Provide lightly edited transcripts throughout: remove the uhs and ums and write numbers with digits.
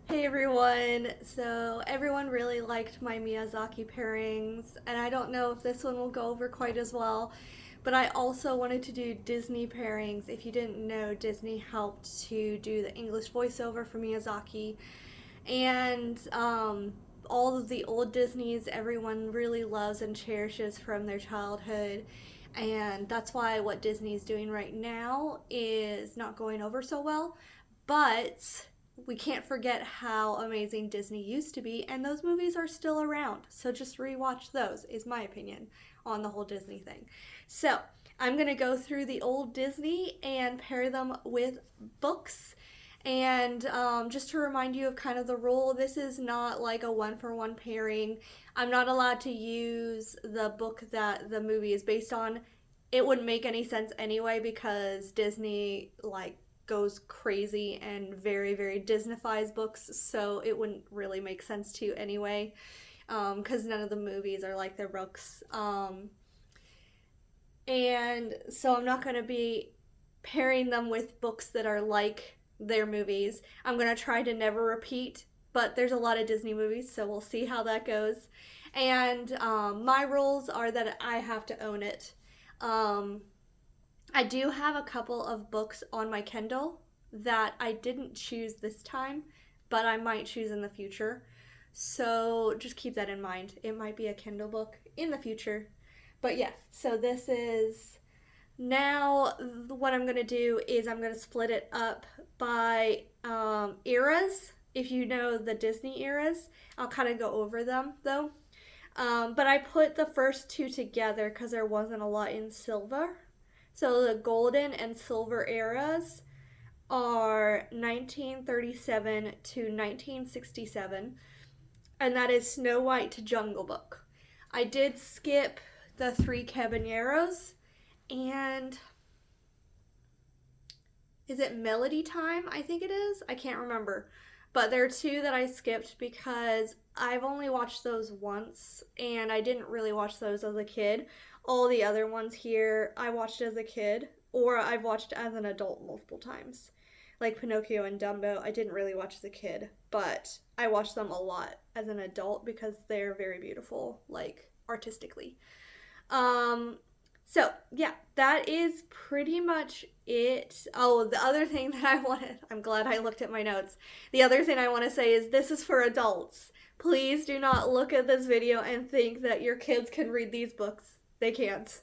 Hey everyone. So everyone really liked my Miyazaki pairings, and I don't know if this one will go over quite as well, but I also wanted to do Disney pairings. If you didn't know, Disney helped to do the English voiceover for Miyazaki, and all of the old Disneys everyone really loves and cherishes from their childhood. And that's why what Disney's doing right now is not going over so well. But we can't forget how amazing Disney used to be, and those movies are still around. So just rewatch those, is my opinion on the whole Disney thing. So I'm going to go through the old Disney and pair them with books. And just to remind you of kind of the rule, this is not like a one for one pairing. I'm not allowed to use the book that the movie is based on. It wouldn't make any sense anyway because Disney goes crazy and very Disneyfies books, so it wouldn't really make sense to anyway. Because none of the movies are like their books. And so I'm not going to be pairing them with books that are like their movies. I'm going to try to never repeat, but there's a lot of Disney movies, so we'll see how that goes. And my rules are that I have to own it. Um, I do have a couple of books on my Kindle that I didn't choose this time, but I might choose in the future. So just keep that in mind. It might be a Kindle book in the future. But yeah, so this is now what I'm going to do is I'm going to split it up by eras. If you know the Disney eras, I'll kind of go over them though. But I put the first two together because there wasn't a lot in silver. So the golden and silver eras are 1937 to 1967, and that is Snow White to Jungle Book. I did skip the Three Caballeros, and is it Melody Time? I think it is. I can't remember. But there are two that I skipped because I've only watched those once and I didn't really watch those as a kid. All the other ones here I watched as a kid or I've watched as an adult multiple times. Like Pinocchio and Dumbo, I didn't really watch as a kid, but I watched them a lot as an adult because they're very beautiful, like artistically. Um, so yeah, that is pretty much it. Oh, the other thing that I wanted, I'm glad I looked at my notes. The other thing I want to say is this is for adults. Please do not look at this video and think that your kids can read these books. They can't.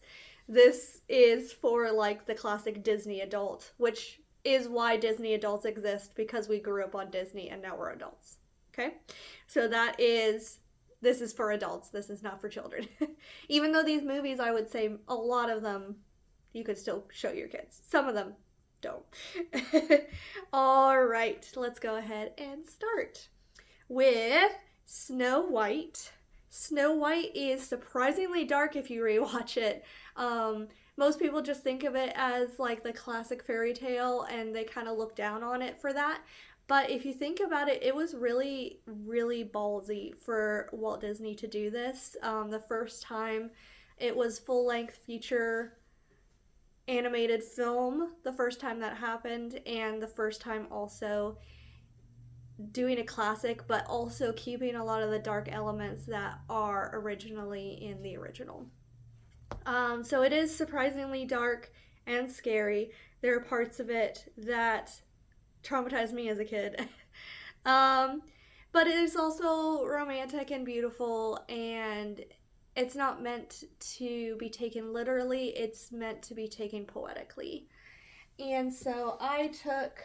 This is for like the classic Disney adult, which is why Disney adults exist because we grew up on Disney and now we're adults. Okay? So this is for adults. This is not for children. Even though these movies, I would say a lot of them you could still show your kids. Some of them don't. All right, let's go ahead and start with Snow White. Snow White is surprisingly dark if you rewatch it. Most people just think of it as like the classic fairy tale and they kind of look down on it for that. But if you think about it, it was really ballsy for Walt Disney to do this. The first time it was full length feature animated film, the first time that happened, and the first time also doing a classic, but also keeping a lot of the dark elements that are originally in the original. So it is surprisingly dark and scary. There are parts of it that traumatized me as a kid. um, but it is also romantic and beautiful, and it's not meant to be taken literally, it's meant to be taken poetically. And so I took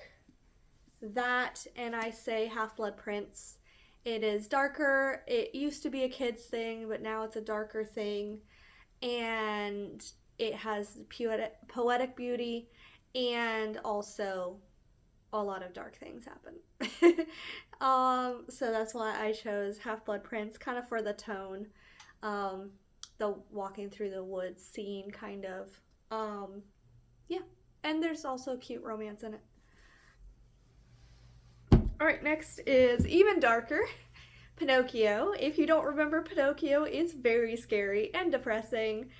that and I say Half Blood Prince. It is darker. It used to be a kid's thing, but now it's a darker thing. And it has poetic beauty and also a lot of dark things happen. So that's why I chose Half Blood Prince, kind of for the tone, the walking through the woods scene, kind of. Yeah, and there's also cute romance in it. All right, next is even darker. Pinocchio. If you don't remember, Pinocchio is very scary and depressing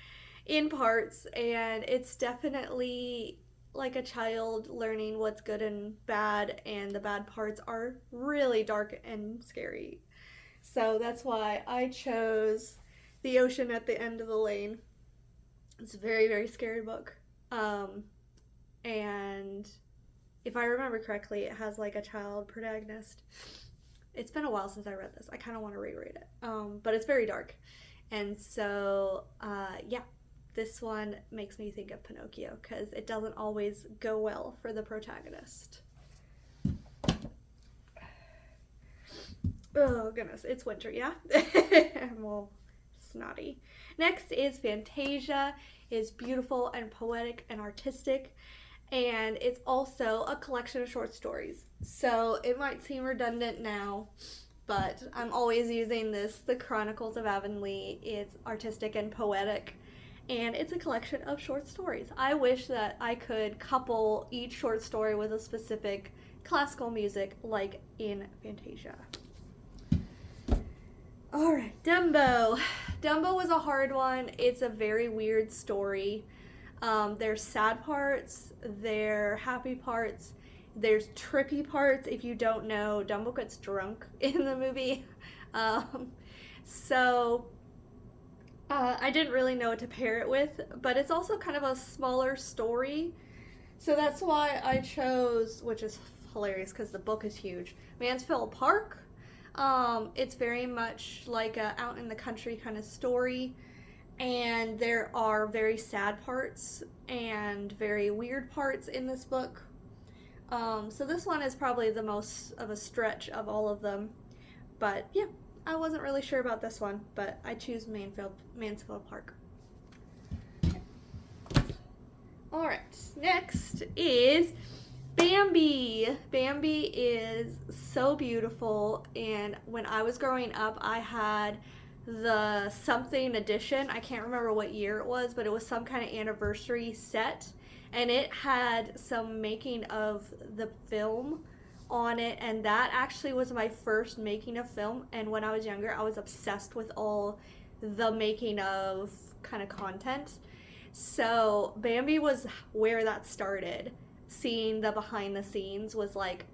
in parts, and it's definitely like a child learning what's good and bad, and the bad parts are really dark and scary. So that's why I chose The Ocean at the End of the Lane. It's a very, very scary book. Um, and if I remember correctly, it has like a child protagonist. It's been a while since I read this. I kind of want to reread it. But it's very dark. And so, yeah, this one makes me think of Pinocchio because it doesn't always go well for the protagonist. Oh, goodness. It's winter, yeah? I'm all snotty. Next is Fantasia. It's beautiful and poetic and artistic. And it's also a collection of short stories. So it might seem redundant now, but I'm always using this. The Chronicles of Avonlea. It's artistic and poetic, and it's a collection of short stories. I wish that I could couple each short story with a specific classical music like in Fantasia. All right, Dumbo. Dumbo was a hard one. It's a very weird story. There's sad parts, there's happy parts, there's trippy parts. If you don't know, Dumbo gets drunk in the movie. Um, so I didn't really know what to pair it with, but it's also kind of a smaller story. So that's why I chose, which is hilarious because the book is huge, Mansfield Park. It's very much like a out in the country kind of story. And there are very sad parts and very weird parts in this book. So this one is probably the most of a stretch of all of them. But yeah, I wasn't really sure about this one, but I choose Mansfield Park. Alright, next is Bambi. Bambi is so beautiful, and when I was growing up, I had the something edition. I can't remember what year it was, but it was some kind of anniversary set, and it had some making of the film on it, and that actually was my first making of film. And when I was younger, I was obsessed with all the making of kind of content. So Bambi was where that started. Seeing the behind the scenes was like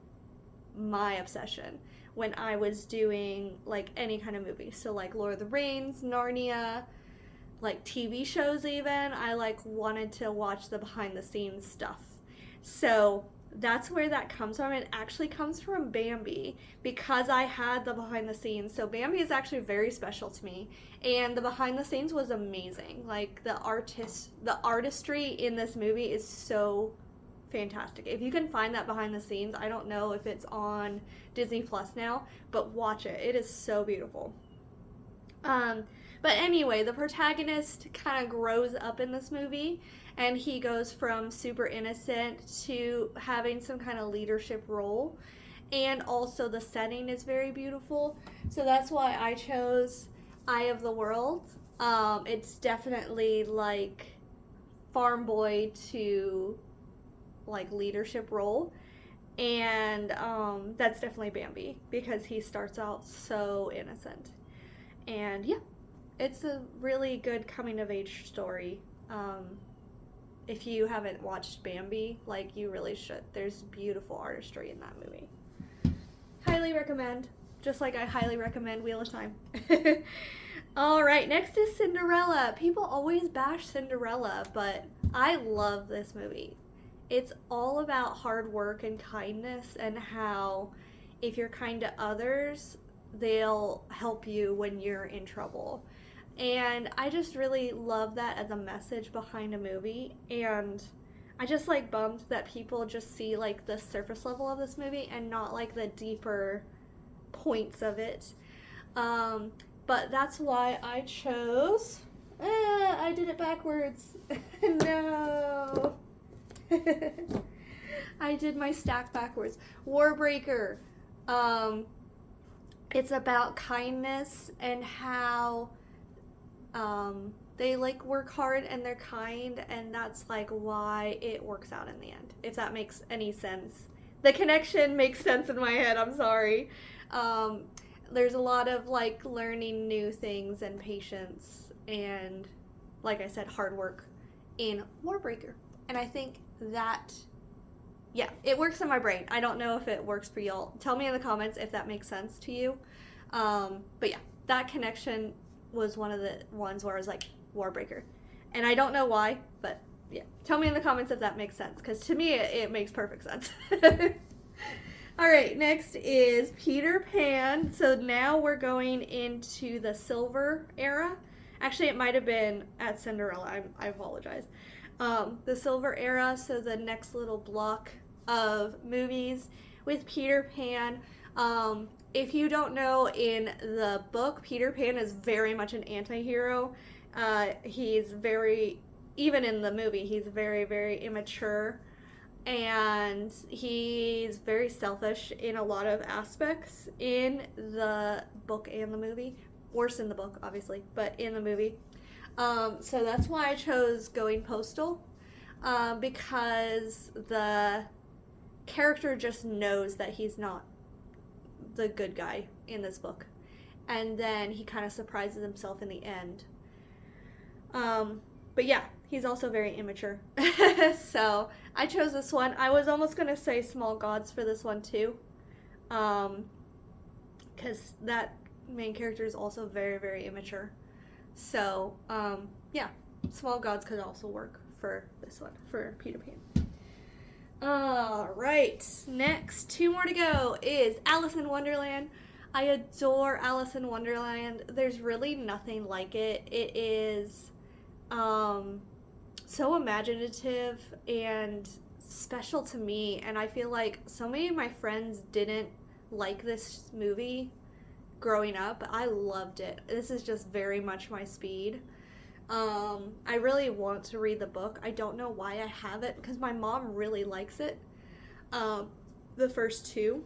my obsession when I was doing like any kind of movie. So like Lord of the Rings, Narnia, like TV shows even. I like wanted to watch the behind the scenes stuff. So that's where that comes from. It actually comes from Bambi because I had the behind the scenes. So Bambi is actually very special to me, and the behind the scenes was amazing. Like the artistry in this movie is so fantastic. If you can find that behind the scenes, I don't know if it's on Disney Plus now, but watch it. It is so beautiful. But anyway, the protagonist kind of grows up in this movie, and he goes from super innocent to having some kind of leadership role. And also the setting is very beautiful. So that's why I chose Eye of the World. It's definitely like farm boy to like leadership role. And that's definitely Bambi because he starts out so innocent. And yeah, it's a really good coming of age story. If you haven't watched Bambi, like you really should. There's beautiful artistry in that movie. Highly recommend. Just like I highly recommend Wheel of Time. All right, next is Cinderella. People always bash Cinderella, but I love this movie. It's all about hard work and kindness, and how if you're kind to others, they'll help you when you're in trouble. And I just really love that as a message behind a movie. And I just like bummed that people just see like the surface level of this movie and not like the deeper points of it. But that's why I chose. I did it backwards. No. I did my stack backwards. Warbreaker. It's about kindness and how they like work hard and they're kind, and that's like why it works out in the end, if that makes any sense. The connection makes sense in my head. I'm sorry. There's a lot of like learning new things and patience and, like I said, hard work in Warbreaker. And I think that, yeah, it works in my brain. I don't know if it works for y'all. Tell me in the comments if that makes sense to you. But yeah, that connection was one of the ones where I was like, Warbreaker. And I don't know why, but yeah. Tell me in the comments if that makes sense, because to me it makes perfect sense. All right, next is Peter Pan. So now we're going into the Silver era. Actually, it might have been at Cinderella. I apologize. The Silver era, so the next little block of movies with Peter Pan. If you don't know, in the book, Peter Pan is very much an anti-hero. He's very, even in the movie, he's very, very immature. And he's very selfish in a lot of aspects in the book and the movie. Worse in the book, obviously, but in the movie. So that's why I chose Going Postal, because the character just knows that he's not the good guy in this book. And then he kind of surprises himself in the end. But yeah, he's also very immature. So I chose this one. I was almost going to say Small Gods for this one too. Because that main character is also very, very immature. So, yeah, Small Gods could also work for this one, for Peter Pan. Alright, next, 2 more to go, is Alice in Wonderland. I adore Alice in Wonderland. There's really nothing like it. It is so imaginative and special to me, and I feel like so many of my friends didn't like this movie growing up. I loved it. This is just very much my speed. I really want to read the book. I don't know why I haven't, because my mom really likes it. The first 2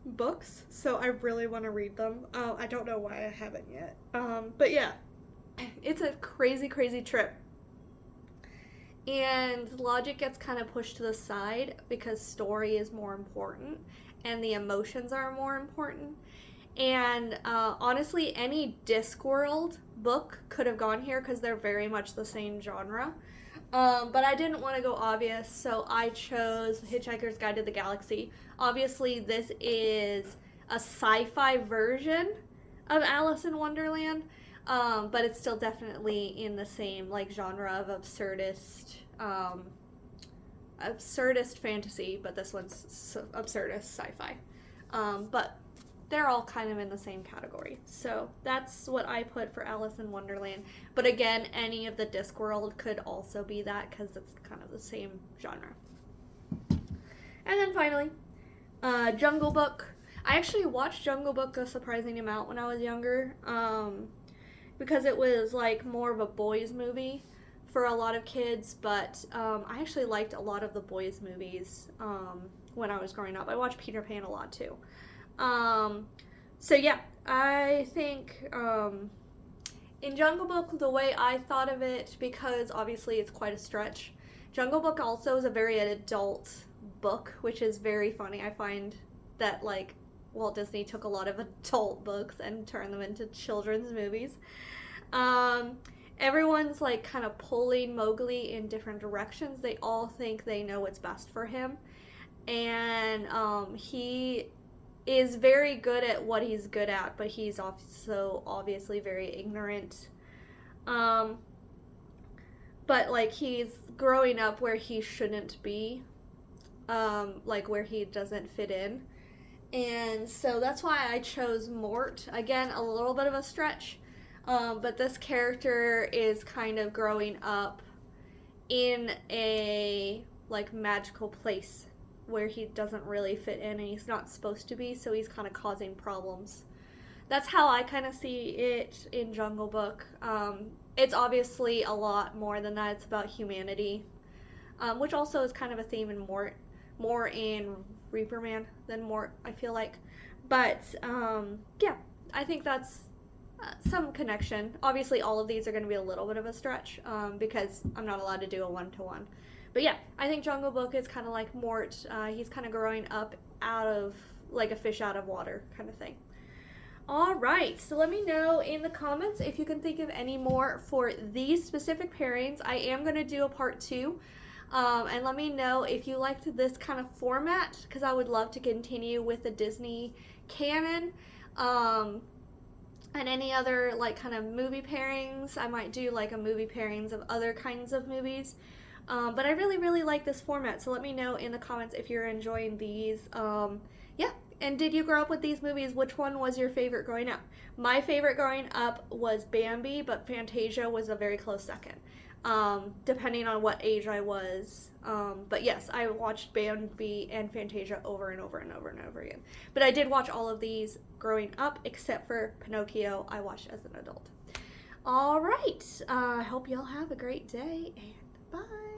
books, so I really want to read them. I don't know why I haven't yet. But yeah, it's a crazy, crazy trip. And logic gets kind of pushed to the side because story is more important and the emotions are more important. And honestly, any Discworld book could have gone here because they're very much the same genre. But I didn't want to go obvious, so I chose Hitchhiker's Guide to the Galaxy. Obviously, this is a sci-fi version of Alice in Wonderland, but it's still definitely in the same like genre of absurdist fantasy, but this one's absurdist sci-fi. But they're all kind of in the same category. So that's what I put for Alice in Wonderland. But again, any of the Discworld could also be that because it's kind of the same genre. And then finally, Jungle Book. I actually watched Jungle Book a surprising amount when I was younger, because it was like more of a boys movie for a lot of kids, but I actually liked a lot of the boys movies when I was growing up. I watched Peter Pan a lot too. So yeah, I think in Jungle Book, the way I thought of it, because obviously it's quite a stretch, Jungle Book also is a very adult book, which is very funny. I find that like Walt Disney took a lot of adult books and turned them into children's movies. Everyone's like kind of pulling Mowgli in different directions. They all think they know what's best for him, and he is very good at what he's good at, but he's also obviously very ignorant. But like he's growing up where he shouldn't be, like where he doesn't fit in. And so that's why I chose Mort. Again, a little bit of a stretch, but this character is kind of growing up in a like magical place where he doesn't really fit in and he's not supposed to be, so he's kind of causing problems. That's how I kind of see it in Jungle Book. It's obviously a lot more than that. It's about humanity, which also is kind of a theme in Mort, more in Reaper Man than Mort, I feel like. But yeah, I think that's some connection. Obviously, all of these are going to be a little bit of a stretch because I'm not allowed to do a one-to-one. But yeah, I think Jungle Book is kind of like Mort. He's kind of growing up out of, like a fish out of water kind of thing. Alright, so let me know in the comments if you can think of any more for these specific pairings. I am going to do a part 2. And let me know if you liked this kind of format, because I would love to continue with the Disney canon. Um, and any other like kind of movie pairings. I might do like a movie pairings of other kinds of movies. But I really, really like this format. So let me know in the comments if you're enjoying these. Yeah. And did you grow up with these movies? Which one was your favorite growing up? My favorite growing up was Bambi, but Fantasia was a very close second, depending on what age I was. But yes, I watched Bambi and Fantasia over and over and over and over again. But I did watch all of these growing up, except for Pinocchio, I watched as an adult. All right. I hope y'all have a great day, and bye.